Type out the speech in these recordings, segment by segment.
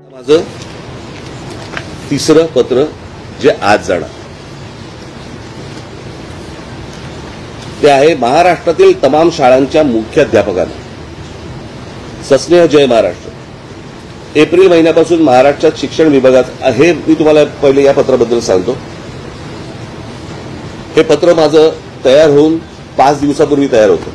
माझं तिसरं पत्र जे आज जाणार ते आहे महाराष्ट्रातील तमाम शाळांच्या मुख्याध्यापकांना। सस्नेह जय महाराष्ट्र। एप्रिल महिन्यापासून महाराष्ट्रात शिक्षण विभागात हे मी तुम्हाला पहिले या पत्राबद्दल सांगतो। हे पत्र माझं तयार होऊन 5 दिवसापूर्वी तयार होतं।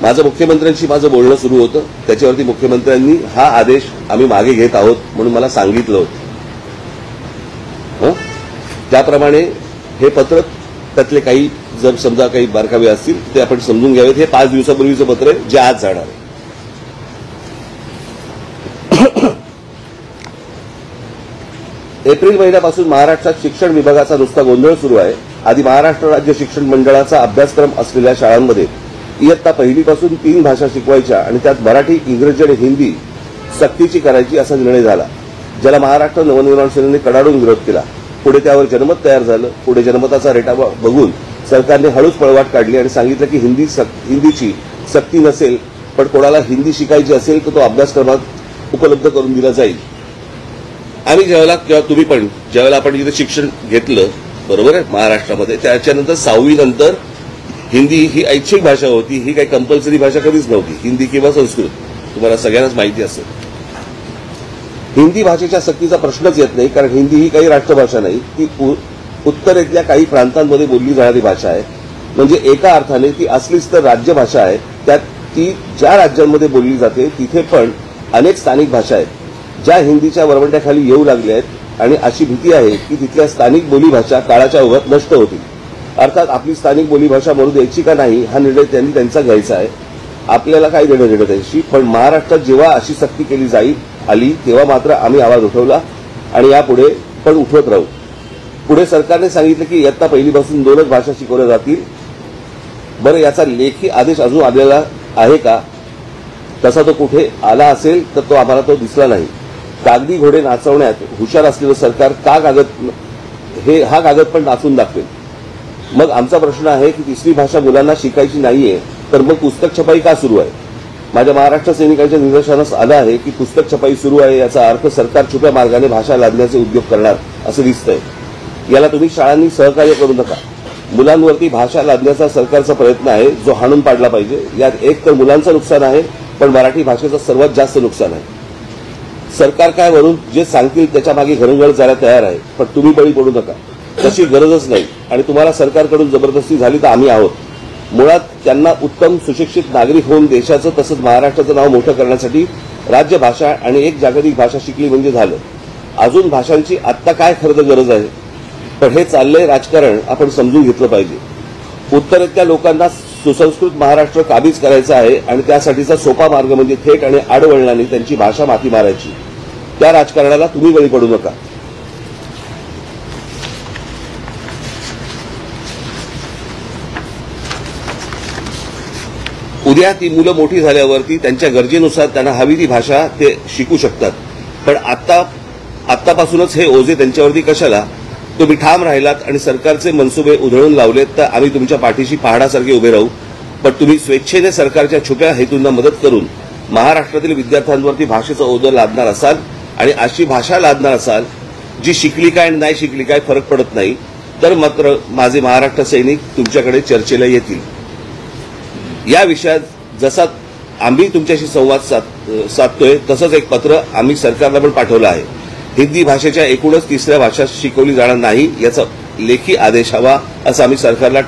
माझं मुख्यमंत्र्यांशी बोलणं सुरू होतं, त्याच्यावरती मुख्यमंत्र्यांनी हा आदेश आम्ही मागे घेत आहोत म्हणून मला सांगितलं होतं। त्याप्रमाणे हे पत्र त्यातले काही जर समजा काही बारकावे असतील ते आपण समजून घ्यावेत। हे 5 दिवसापूर्वीचं पत्र आहे जे आज जाणार आहे। एप्रिल महिन्यापासून महाराष्ट्रात शिक्षण विभागाचा नुसता गोंधळ सुरू आहे। आधी महाराष्ट्र राज्य शिक्षण मंडळाचा अभ्यासक्रम असलेल्या शाळांमध्ये इयत्ता पहिलीपासून 3 भाषा शिकवायच्या आणि त्यात मराठी, इंग्रजी आणि हिंदी सक्तीची करायची असा निर्णय झाला, ज्याला महाराष्ट्र नवनिर्माण सेनेने कडाडून विरोध केला। पुढे त्यावर जनमत तयार झालं। पुढे जनमताचा रेटा बघून सरकारने हळूच पळवाट काढली आणि सांगितलं की हिंदीची सक्ती नसेल, पण कोणाला हिंदी शिकायची असेल तर तो अभ्यासक्रमात उपलब्ध करून दिला जाईल। आम्ही ज्यावेळेला किंवा तुम्ही पण ज्यावेळेला आपण इथे शिक्षण घेतलं बरोबर आहे महाराष्ट्रामध्ये, त्याच्यानंतर 6वी नंतर हिंदी ही ऐच्छिक भाषा होती, ही काही कंपल्सरी भाषा कधीच नव्हती, हिंदी किंवा संस्कृत, तुम्हाला सगळ्यांनाच माहिती असेल। हिंदी भाषेच्या सक्तीचा प्रश्नच येत नाही, कारण हिंदी ही काही राष्ट्रभाषा नाही, ती उत्तरेतल्या काही प्रांतांमध्ये बोलली जाणारी भाषा आहे। म्हणजे एका अर्थाने ती असलीच तर राज्यभाषा आहे, त्यात ती ज्या राज्यांमध्ये बोलली जाते तिथे पण अनेक स्थानिक भाषा आहेत ज्या हिंदीच्या वरवंट्याखाली येऊ लागल्या आहेत आणि अशी भीती आहे की तिथल्या स्थानिक बोलीभाषा काळाच्या ओघात नष्ट होतील। अर्थात आपली स्थानिक बोलीभाषा म्हणू द्यायची का नाही हा निर्णय त्यांनी त्यांचा घ्यायचा आहे, आपल्याला काय देणं घेणं त्याशी। पण महाराष्ट्रात जेव्हा अशी सक्ती केली आली तेव्हा मात्र आम्ही आवाज उठवला आणि यापुढे पण उठवत राहू। पुढे सरकारने सांगितलं की इयत्ता पहिलीपासून 2च भाषा शिकवल्या जातील। बरं, याचा लेखी आदेश अजून आलेला आहे का? तसा तो कुठे आला असेल तर तो आम्हाला तो दिसला नाही। कागदी घोडे नाचवण्यात हुशार असलेलं सरकार हा कागद पण नाचून दाखवेल। मग आमचा प्रश्न आहे की तिसरी भाषा मुलांना शिकायची नाहीये तर मग पुस्तक छपाई का सुरू आहे? माझ्या महाराष्ट्र सैनिकांच्या निदर्शनास आलं आहे की पुस्तक छपाई सुरू आहे याचा अर्थ सरकार छुप्या मार्गाने भाषा लादण्याचे उद्योग करणार असं दिसतंय। याला तुम्ही शाळांनी सहकार्य करू नका। मुलांवरती भाषा लादण्याचा सरकारचा प्रयत्न आहे जो हाणून पाडला पाहिजे। यात एक तर मुलांचं नुकसान आहे, पण मराठी भाषेचं सर्वात जास्त नुकसान आहे। सरकार काय वरून जे सांगतील त्याच्या मागे घरंगळ जायला तयार आहे, पण तुम्ही बळी पडू नका, तशी गरजच नाही। आणि तुम्हाला सरकारकडून जबरदस्ती झाली तर आम्ही आहोत। मुळात त्यांना उत्तम सुशिक्षित नागरिक होऊन देशाचं तसंच महाराष्ट्राचं नाव मोठं करण्यासाठी राज्यभाषा आणि एक जागतिक भाषा शिकली म्हणजे झालं। अजून भाषांची आत्ता काय खरं गरज आहे? पण हे चाललंय राजकारण आपण समजून घेतलं पाहिजे। उत्तरेतल्या लोकांना सुसंस्कृत महाराष्ट्र काबीज करायचं आहे आणि त्यासाठीचा सोपा मार्ग म्हणजे थेट आणि आडवळणाने त्यांची भाषा माती मारायची। त्या राजकारणाला तुम्ही बळी पडू नका। उद्या ती मुलं मोठी झाल्यावरती त्यांच्या गरजेनुसार त्यांना हवी ती भाषा ते शिकू शकतात, पण आत्तापासूनच हे ओझे त्यांच्यावरती कशाला? तुम्ही ठाम राहिलात आणि सरकारचे मनसुबे उधळून लावलेत तर आम्ही तुमच्या पाठीशी पहाडासारखे उभे राहू। पण तुम्ही स्वेच्छेने सरकारच्या छुप्या हेतूंना मदत करून महाराष्ट्रातील विद्यार्थ्यांवरती भाषेचं ओझं लादणार असाल आणि अशी भाषा लादणार असाल जी शिकली काय आणि नाही शिकली काय फरक पडत नाही, तर मात्र माझे महाराष्ट्र सैनिक तुमच्याकडे चर्चेला येतील। या विषयात जसा आम्ही तुमच्याशी संवाद साधतोय तसंच एक पत्र आम्ही सरकारला पण पाठवलं आहे। हिंदी भाषेच्या एकूणच तिसऱ्या भाषा शिकवली जाणार नाही याचा लेखी आदेश हवा असं आम्ही सरकारला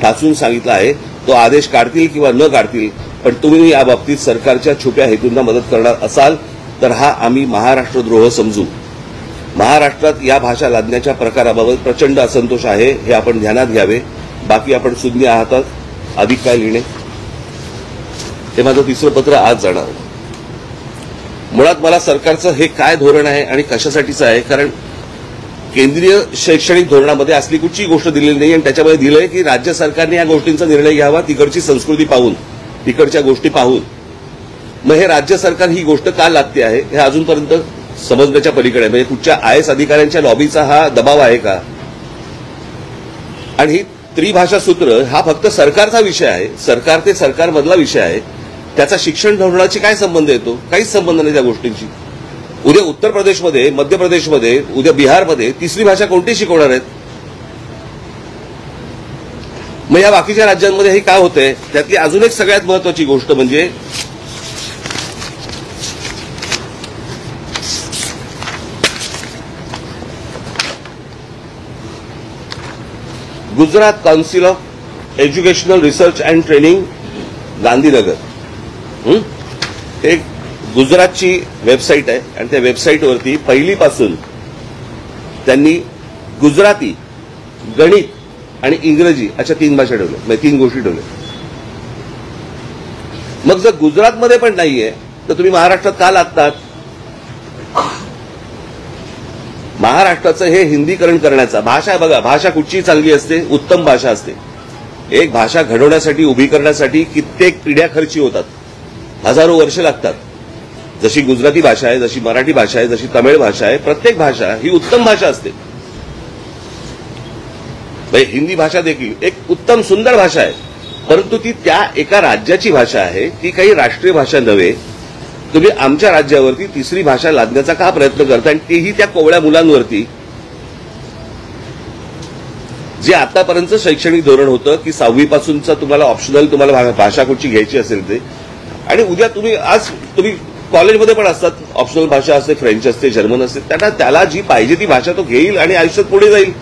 ठासून सांगितलं आहे। तो आदेश काढतील किंवा न काढतील, पण तुम्ही या बाबतीत सरकारच्या छुप्या हेतूंना मदत करणार असाल तर हा आम्ही महाराष्ट्रद्रोह समजू। महाराष्ट्रात या भाषा लादण्याच्या प्रकाराबाबत प्रचंड असंतोष आहे, हे आपण ध्यानात घ्यावे। बाकी आपण सुज्ञ आहात। अधिक काय लिहिणे? हे माझं तिसरं पत्र आज जाणार। मुळात मला सरकारचं हे काय धोरण आहे आणि कशासाठीचं आहे, कारण केंद्रीय शैक्षणिक धोरणामध्ये असली कुठची गोष्ट दिलेली नाही आणि त्याच्यामध्ये दिलंय की राज्य सरकारने या गोष्टींचा निर्णय घ्यावा तिकडची संस्कृती पाहून, तिकडच्या गोष्टी पाहून। मग हे राज्य सरकार ही गोष्ट का लागते आहे हे अजूनपर्यंत समजण्याच्या पलीकडे, म्हणजे कुठच्या IAS अधिकाऱ्यांच्या लॉबीचा हा दबाव आहे का? आणि ही त्रिभाषा सूत्र हा फक्त सरकारचा विषय आहे, सरकार ते सरकारमधला विषय आहे। त्याचा शिक्षण धोरणाशी काय संबंध येतो? काहीच संबंध नाही त्या गोष्टींशी। उद्या उत्तर प्रदेशमध्ये, मध्य प्रदेशमध्ये, उद्या बिहारमध्ये तिसरी भाषा कोणती शिकवणार आहेत? मग या बाकीच्या राज्यांमध्ये हे काय होतंय? त्यातली अजून एक सगळ्यात महत्वाची गोष्ट म्हणजे Gujarat council of educational research and training Gandhinagar, एक गुजरातची वेबसाईट आहे आणि त्या वेबसाईटवरती पहिलीपासून त्यांनी गुजराती, गणित आणि इंग्रजी अशा 3 भाषा ठेवल्या, म्हणजे 3 गोष्टी ठेवल्या. मग जर गुजरातमध्ये पण नाहीये तर तुम्ही महाराष्ट्रात का लागतात? महाराष्ट्राचं हे हिंदीकरण करण्याचा, भाषा बघा, भाषा कुठची चांगली असते? उत्तम भाषा असते. एक भाषा घडवण्यासाठी, उभी करण्यासाठी कित्येक पिढ्या खर्ची होतात, हजारो वर्ष लागतात. जशी गुजराती भाषा आहे, जशी मराठी भाषा आहे, जशी तमिळ भाषा आहे, प्रत्येक भाषा ही उत्तम भाषा असते. हिंदी भाषा देखील एक उत्तम सुंदर भाषा आहे, परंतु ती त्या एका राज्याची भाषा आहे, ती काही राष्ट्रीय भाषा नव्हे. तुम्ही आमच्या राज्यावरती तिसरी भाषा लादण्याचा का प्रयत्न करता? आणि तेही त्या कोवळ्या मुलांवरती, जे आतापर्यंत शैक्षणिक धोरण होतं की 6वी पासूनचा तुम्हाला ऑप्शनल, तुम्हाला भाषा कुठची घ्यायची असेल ते, आणि उद्या तुम्ही कॉलेजमध्ये पण असतात, ऑप्शनल भाषा असते, फ्रेंच असते, जर्मन असते, त्याला जी पाहिजे ती भाषा तो घेईल आणि आयुष्यात पुढे जाईल.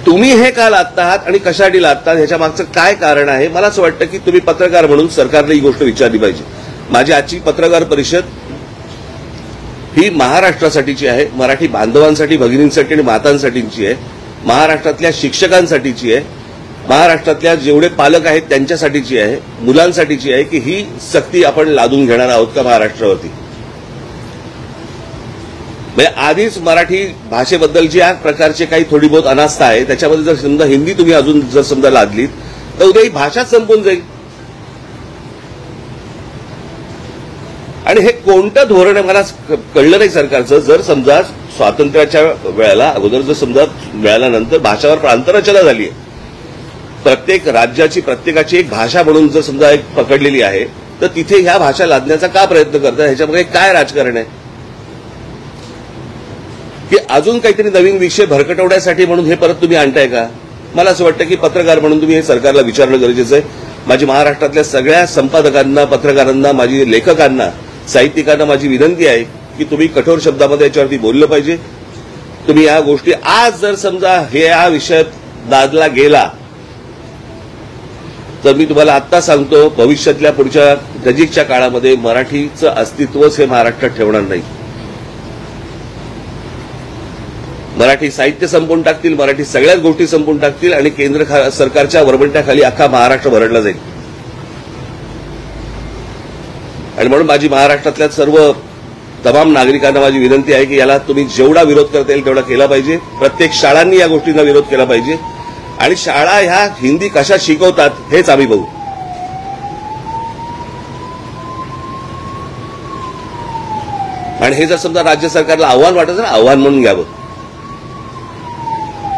तुम्ही हे का लादता आहात आणि कशासाठी लादतात? ह्याच्या मागचं काय कारण आहे? मला असं वाटतं की तुम्ही पत्रकार म्हणून सरकारला ही गोष्ट विचारली पाहिजे. माझी आजची पत्रकार परिषद ही महाराष्ट्रासाठीची आहे, मराठी बांधवांसाठी, भगिनींसाठी आणि मातांसाठीची आहे, महाराष्ट्रातल्या शिक्षकांसाठीची आहे, महाराष्ट्रातल्या जेवढे पालक आहेत त्यांच्यासाठीची आहे, मुलांसाठीची आहे की ही सक्ती आपण लादून घेणार आहोत का महाराष्ट्रावरती? म्हणजे आधीच मराठी भाषेबद्दल ज्या प्रकारचे काही थोडी बहुत अनास्था आहे, त्याच्यामध्ये जर समजा हिंदी तुम्ही अजून जर समजा लादलीत तर उद्या ही भाषाच संपून जाईल. आणि हे कोणतं धोरण आहे मला कळलं नाही सरकारचं. जर समजा स्वातंत्र्याच्या वेळेला अगोदर जर समजा मिळाल्यानंतर भाषावर प्रांतरचना झाली आहे, प्रत्येक राज्याची प्रत्येकाची एक भाषा म्हणून जर समजा एक पकडलेली आहे, तर तिथे ह्या भाषा लादण्याचा का प्रयत्न करतात? ह्याच्यामध्ये काय राजकारण आहे की अजून काहीतरी नवीन विषय भरकटवण्यासाठी म्हणून हे परत तुम्ही आणताय का? मला असं वाटतं की पत्रकार म्हणून तुम्ही हे सरकारला विचारणं गरजेचं आहे. माझी महाराष्ट्रातल्या सगळ्या संपादकांना, पत्रकारांना, माझी लेखकांना, साहित्यिकांना माझी विनंती आहे की तुम्ही कठोर शब्दामध्ये याच्यावरती बोललं पाहिजे. तुम्ही या गोष्टी आज जर समजा हे या विषयात लादला गेला तर मी तुम्हाला आत्ता सांगतो, भविष्यातल्या पुढच्या नजीकच्या काळामध्ये मराठीचं अस्तित्वच हे महाराष्ट्रात ठेवणार नाही. मराठी साहित्य संपवून टाकतील, मराठी सगळ्याच गोष्टी संपवून टाकतील आणि केंद्र सरकारच्या वरवंट्याखाली अख्खा महाराष्ट्र भरडला जाईल. आणि म्हणून माझी महाराष्ट्रातल्या सर्व तमाम नागरिकांना माझी विनंती आहे की याला तुम्ही जेवढा विरोध करता येईल तेवढा केला पाहिजे. प्रत्येक शाळांनी या गोष्टींना विरोध केला पाहिजे आणि शाळा ह्या हिंदी कशा शिकवतात हेच आम्ही बघू. आणि हे जर समजा राज्य सरकारला आव्हान वाटत ना, आव्हान म्हणून घ्यावं.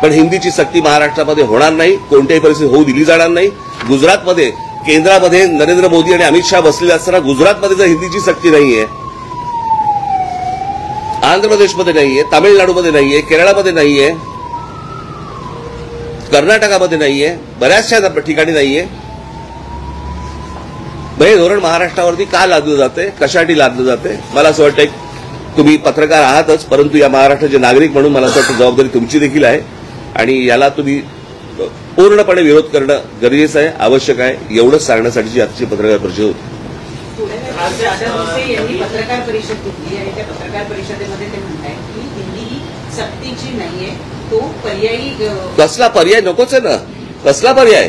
पण हिंदीची सक्ती महाराष्ट्रामध्ये होणार नाही, कोणत्याही परिस्थितीत होऊ दिली जाणार नाही. गुजरातमध्ये, केंद्रामध्ये नरेंद्र मोदी आणि अमित शहा बसलेले असताना गुजरातमध्ये जर हिंदीची सक्ती नाहीये, आंध्र प्रदेशमध्ये नाहीये, तामिळनाडूमध्ये नाहीये, केरळमध्ये नाहीये, कर्नाटकामध्ये नाहीये, बऱ्याचशा ठिकाणी नाहीये, हे धोरण महाराष्ट्रावरती का लादलं जाते, कशासाठी लादलं जाते? मला असं वाटतं तुम्ही पत्रकार आहातच, परंतु या महाराष्ट्राचे नागरिक म्हणून मला असं वाटतं जबाबदारी तुमची देखील आहे आणि याला तुम्ही पूर्णपणे विरोध करणं गरजेचं आहे, आवश्यक आहे. एवढंच सांगण्यासाठीची आजची पत्रकार परिषद होती. यांनी पत्रकार परिषद घेतली आणि त्या पत्रकार परिषदेमध्ये ते म्हणतायत की हिंदी ही सक्तीची नाहीये, तो पर्यायी. कसला पर्याय? नकोच आहे ना. कसला पर्याय?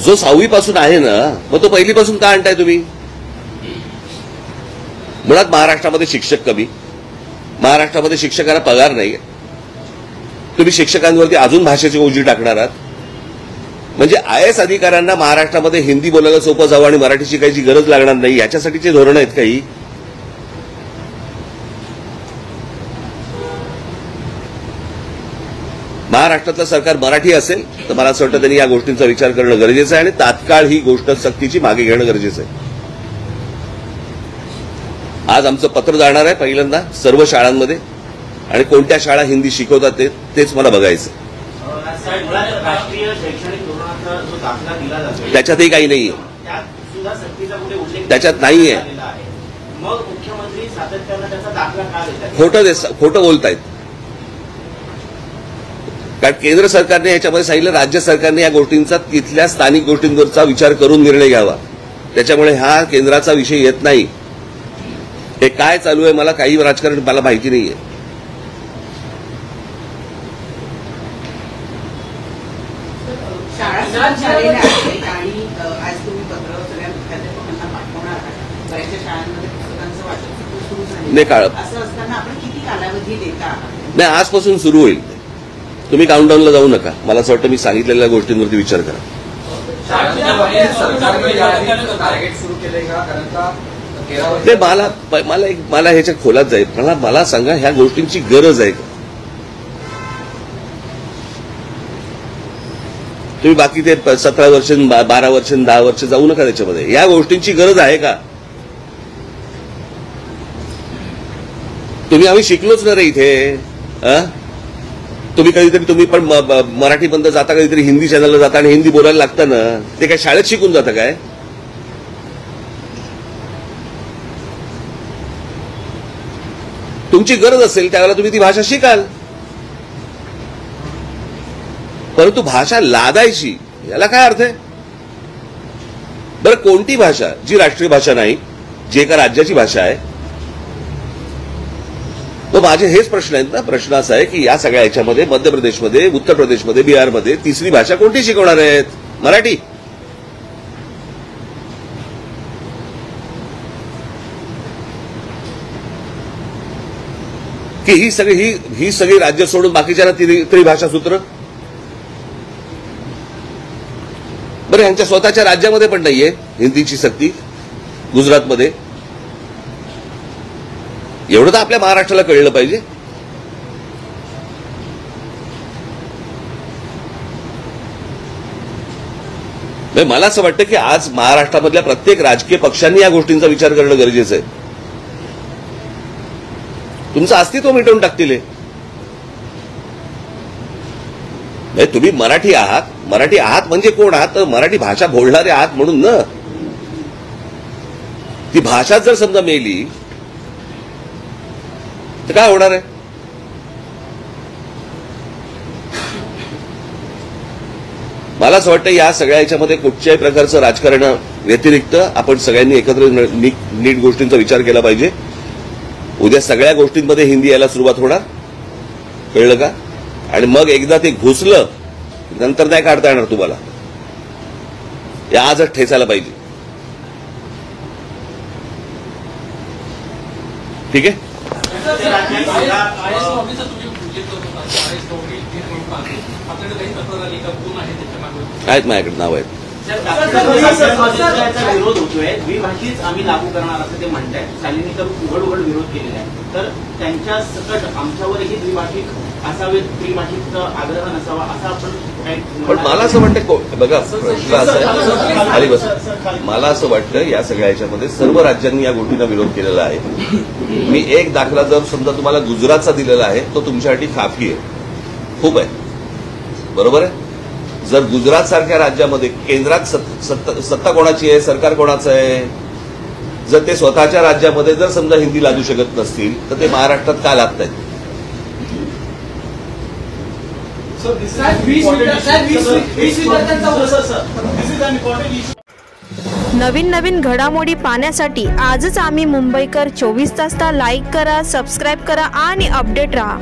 जो 6वी पासून आहे ना, मग तो पहिलीपासून का आणताय तुम्ही? मुळात महाराष्ट्रामध्ये शिक्षक कमी, महाराष्ट्रामध्ये शिक्षकांना पगार नाही, तुम्ही शिक्षकांवरती अजून भाषेची ओझी टाकणार आहात. म्हणजे IAS अधिकाऱ्यांना महाराष्ट्रामध्ये हिंदी बोलायला सोपं जावं आणि मराठी शिकायची गरज लागणार नाही, याच्यासाठीचे धोरण आहेत काही? महाराष्ट्रातलं सरकार मराठी असेल तर मला असं वाटतं त्यांनी या गोष्टींचा विचार करणं गरजेचं आहे आणि तात्काळ ही गोष्ट सक्तीची मागे घेणं गरजेचं आहे. आज आमचं पत्र जाणार आहे पहिल्यांदा सर्व शाळांमध्ये, आणि कोणत्या शाळा हिंदी शिकवतात तेच मला बघायचं. राष्ट्रीय शैक्षणिक धोरणाचा जो दाखला दिला जातो त्याच्यातही काही नाहीये, त्यात सुद्धा सक्तीचा कुठे उल्लेख त्याच्यात नाहीये. मग मुख्यमंत्री सातत्यानं त्याचा दाखला का देतात? खोटं बोलतायत. कारण केंद्र सरकारने याच्यामध्ये सांगितलं राज्य सरकारने या गोष्टींचा तिथल्या स्थानिक गोष्टींवरचा विचार करून निर्णय घ्यावा. त्याच्यामुळे हा केंद्राचा विषय येत नाही. हे काय चालू आहे मला काही राजकारण मला माहिती नाहीये. शाळा सुरू झालेल्या आहेत आणि आज तुम्ही पत्र सगळ्या मुख्याध्यापकांना पाठवणार आहात. बऱ्याचशा शाळांमध्ये पुस्तकांचं वाटप सुरू नाही, झालं. असं असताना आपण किती कालावधी देता आहात? नाही, आजपासून सुरू होईल. तुम्ही काउंटडाऊनला जाऊ नका. मला असं वाटतं मी सांगितलेल्या गोष्टींवरती विचार करा. ते मला ह्याच्या खोलात जाईल. मला सांगा ह्या गोष्टींची गरज आहे का? तुम्ही बाकी ते 17 वर्ष 12 वर्ष 10 वर्ष जाऊ नका त्याच्यामध्ये. या गोष्टींची गरज आहे का? आम्ही शिकलोच ना रे इथे. तुम्ही पण मराठी बंद जाता, कधीतरी हिंदी चॅनलला जाता आणि हिंदी बोलायला लागतं ना. ते काय शाळेत शिकून जातं काय? तुमची गरज असेल त्यावेळेला तुम्ही ती भाषा शिकाल. परंतु भाषा लादायची याला काय अर्थ आहे? बरं, कोणती भाषा जी राष्ट्रीय भाषा नाही, जी एका राज्याची भाषा आहे? तो माझे हेच प्रश्न आहेत ना. प्रश्न असा आहे की या सगळ्या याच्यामध्ये मध्य प्रदेशमध्ये, उत्तर प्रदेशमध्ये, बिहारमध्ये तिसरी भाषा कोणती शिकवणार आहेत? मराठी. की ही सगळी राज्य सोडून बाकीच्या त्रिभाषा सूत्र? बरं, यांच्या स्वतःच्या राज्यामध्ये पण नाहीये हिंदीची सक्ती. गुजरातमध्ये. एवढं तर आपल्या महाराष्ट्राला कळलं पाहिजे. मला असं वाटतं की आज महाराष्ट्रामधल्या प्रत्येक राजकीय पक्षांनी या गोष्टींचा विचार करणं गरजेचं आहे. तुमचं अस्तित्व मिटवून टाकतील. तुम्ही मराठी आहात. मराठी आहात म्हणजे कोण आहात? तर मराठी भाषा बोलणारे आहात म्हणून ना. ती भाषा जर समजा मेली तर काय होणार आहे? मला असं वाटतं या सगळ्या याच्यामध्ये कुठच्याही प्रकारचं राजकारण व्यतिरिक्त आपण सगळ्यांनी एकत्र नीट गोष्टींचा विचार केला पाहिजे. उद्या सगळ्या गोष्टींमध्ये हिंदी यायला सुरुवात होणार. कळलं का? आणि मग एकदा ते घुसलं नंतर नाही काढता येणार तुम्हाला. या आजच ठेचायला पाहिजे. ठीक आहे. आहेत माझ्याकडे नाव आहेत. विरोध होतोय. द्विभाषीच आम्ही लागू करणार असं ते म्हणतायत. शालिनी तर उघड विरोध केलेला आहे. तर त्यांच्या सकट आमच्यावरही द्विभाषिक असावे, त्रिभाषिकचा आग्रह नसावा असं आपण पण मला असं वाटतं बघा प्रश्न असा आहे. खाली बस. मला असं वाटतं या सगळ्या याच्यामध्ये सर्व राज्यांनी या गोष्टींना विरोध केलेला आहे. मी एक दाखला जर समजा तुम्हाला गुजरातचा दिलेला आहे तो तुमच्यासाठी काफी आहे. खूप आहे. बरोबर आहे. जर गुजरात सारख्या राज्यामध्ये केंद्रात सत्ता कोणाची आहे? सरकार कोणाचं आहे? जर ते स्वतःच्या राज्यामध्ये जर समजा हिंदी लादू शकत नसतील तर ते महाराष्ट्रात का लादतायत? नवीन घडामोडी पाहण्यासाठी आजच आम्ही मुंबईकर 24 तासला लाईक करा, सबस्क्राईब करा आणि अपडेट रहा.